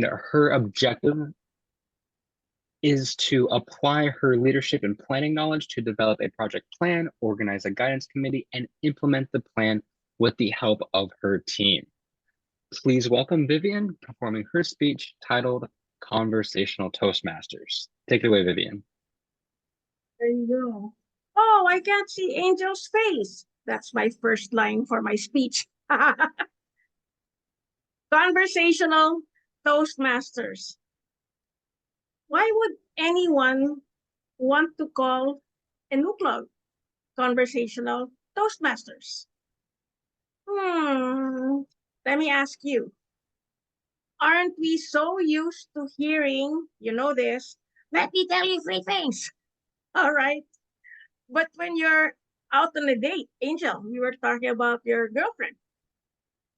Her objective is to apply her leadership and planning knowledge to develop a project plan, organize a guidance committee, and implement the plan with the help of her team. Please welcome Vivien performing her speech titled Conversational Toastmasters. Take it away, Vivien. There you go. Oh, I can't see Angel's face. That's my first line for my speech. Conversational Toastmasters. Why would anyone want to call a new club Conversational Toastmasters? Let me ask you. Aren't we so used to hearing, you know this, let me tell you three things. All right. But when you're out on a date, Angel, we were talking about your girlfriend.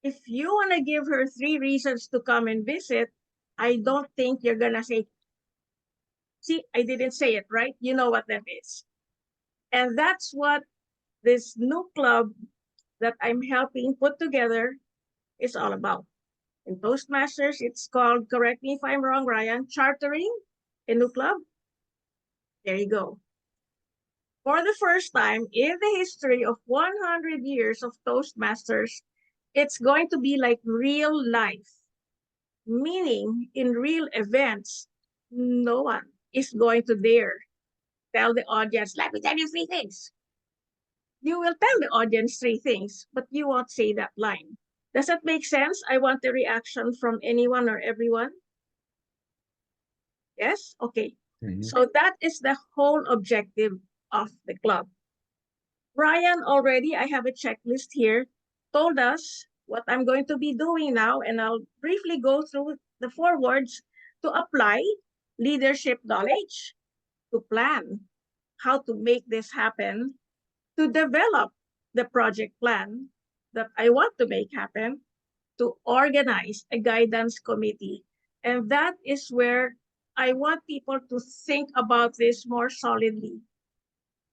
If you want to give her three reasons to come and visit, I don't think you're going to say, see, I didn't say it, right? You know what that is. And that's what this new club that I'm helping put together is all about. In Toastmasters, it's called, correct me if I'm wrong, Ryan, chartering a new club. There you go. For the first time in the history of 100 years of Toastmasters, it's going to be like real life, meaning in real events, no one is going to dare tell the audience, let me tell you three things. You will tell the audience three things, but you won't say that line. Does that make sense? I want a reaction from anyone or everyone. Yes? Okay. So that is the whole objective of the club. Ryan already, I have a checklist here, told us what I'm going to be doing now, and I'll briefly go through the 4 words: to apply leadership knowledge, to plan how to make this happen, to develop the project plan that I want to make happen, to organize a guidance committee. And that is where I want people to think about this more solidly.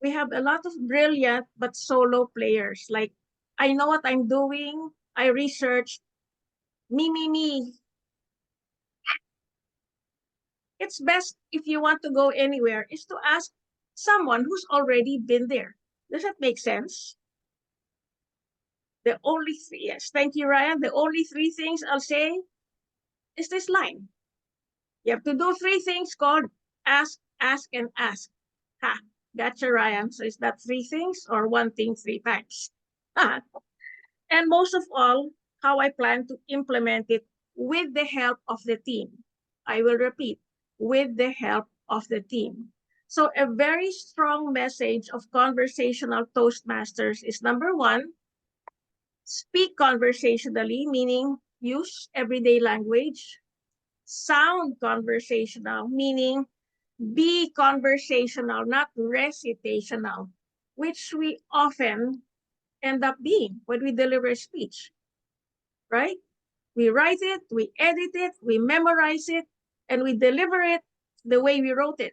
We have a lot of brilliant but solo players. Like, I know what I'm doing. I research. Me. It's best if you want to go anywhere is to ask someone who's already been there. Does that make sense? The only three, yes, thank you, Ryan. The only 3 things I'll say is this line. You have to do 3 things called ask, and ask. Ha, gotcha, Ryan. So is that 3 things or 1 thing 3 times? And most of all, how I plan to implement it with the help of the team. I will repeat, with the help of the team. So a very strong message of conversational Toastmasters is number 1, speak conversationally, meaning use everyday language. Sound conversational, meaning be conversational, not recitational, which we often end up being when we deliver a speech, right? We write it, we edit it, we memorize it, and we deliver it the way we wrote it.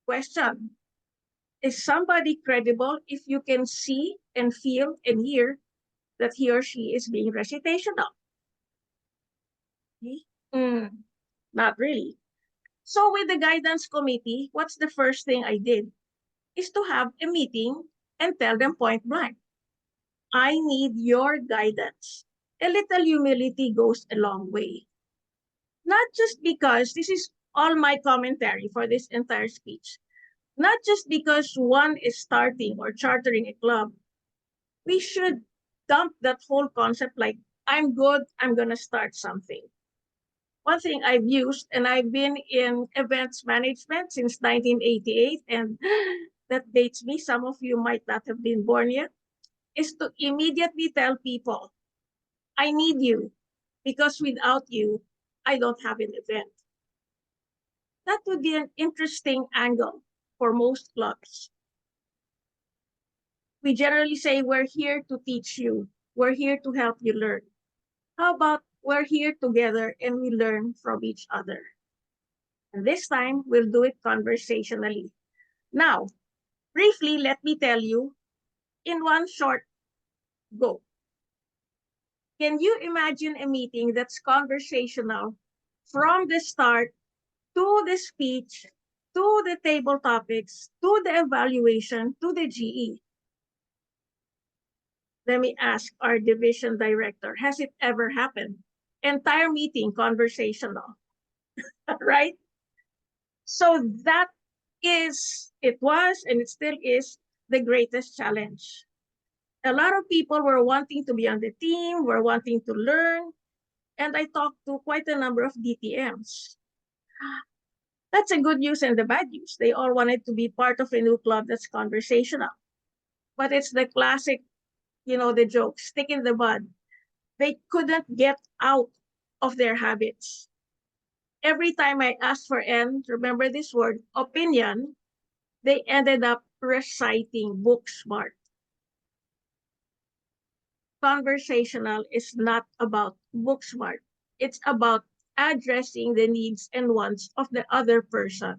Question: is somebody credible if you can see and feel and hear that he or she is being recitational? Not really. So with the guidance committee, what's the first thing I did? Is to have a meeting and tell them point blank, I need your guidance. A little humility goes a long way. Not just because this is all my commentary for this entire speech, not just because one is starting or chartering a club. We should dump that whole concept like, I'm good, I'm going to start something. One thing I've used, and I've been in events management since 1988, and that dates me, some of you might not have been born yet, is to immediately tell people, I need you, because without you, I don't have an event. That would be an interesting angle for most clubs. We generally say, we're here to teach you. We're here to help you learn. How about we're here together and we learn from each other? And this time, we'll do it conversationally. Now, briefly, let me tell you in one short go. Can you imagine a meeting that's conversational from the start to the speech, to the table topics, to the evaluation, to the GE. Let me ask our division director, has it ever happened? Entire meeting conversational, right? So that it was, and it still is the greatest challenge. A lot of people were wanting to be on the team, were wanting to learn, and I talked to quite a number of DTMs. That's a good news and the bad news. They all wanted to be part of a new club that's conversational. But it's the classic, the joke, stick in the mud. They couldn't get out of their habits. Every time I asked for remember this word, opinion, they ended up reciting book smart. Conversational is not about book smart. It's about addressing the needs and wants of the other person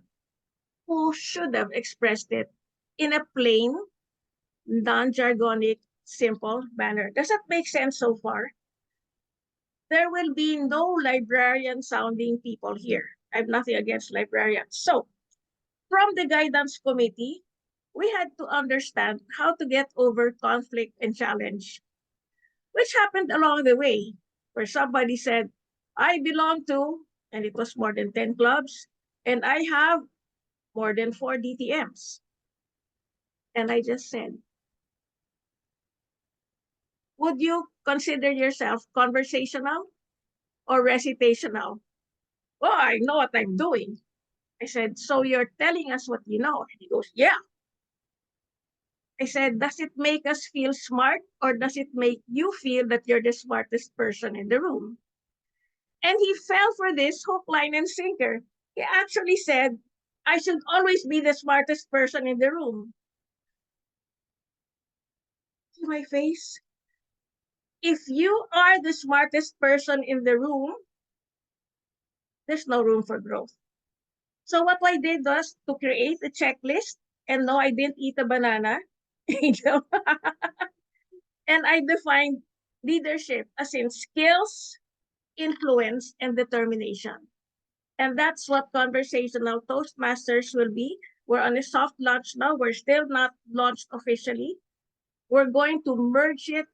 who should have expressed it in a plain, non-jargonic, simple manner. Does that make sense so far? There will be no librarian-sounding people here. I have nothing against librarians. So, from the guidance committee, we had to understand how to get over conflict and challenge, which happened along the way, where somebody said, I belong to, and it was more than 10 clubs, and I have more than 4 DTMs. And I just said, would you consider yourself conversational or recitational? Well, I know what I'm doing. I said, so you're telling us what you know? And he goes, yeah. I said, does it make us feel smart or does it make you feel that you're the smartest person in the room? And he fell for this hook, line, and sinker. He actually said, I should always be the smartest person in the room. See my face? If you are the smartest person in the room, there's no room for growth. So what I did was to create a checklist, and no, I didn't eat a banana. And I defined leadership as in skills, influence, and determination. And that's what conversational Toastmasters will be. We're on a soft launch now. We're still not launched officially. We're going to merge it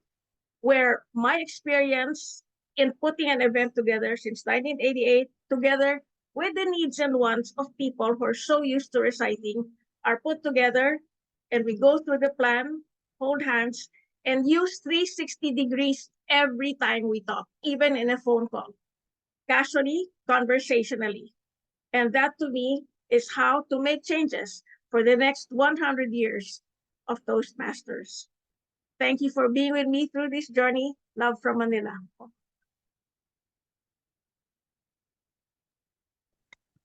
where my experience in putting an event together since 1988, together with the needs and wants of people who are so used to reciting, are put together, and we go through the plan, hold hands, and use 360 degrees every time we talk, even in a phone call, casually, conversationally. And that to me is how to make changes for the next 100 years of Toastmasters. Thank you for being with me through this journey. Love from Manila.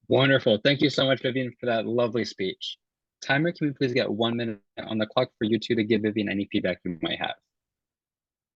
Wonderful. Thank you so much, Vivien, for that lovely speech. Timer, can we please get 1 minute on the clock for you two to give Vivien any feedback you might have?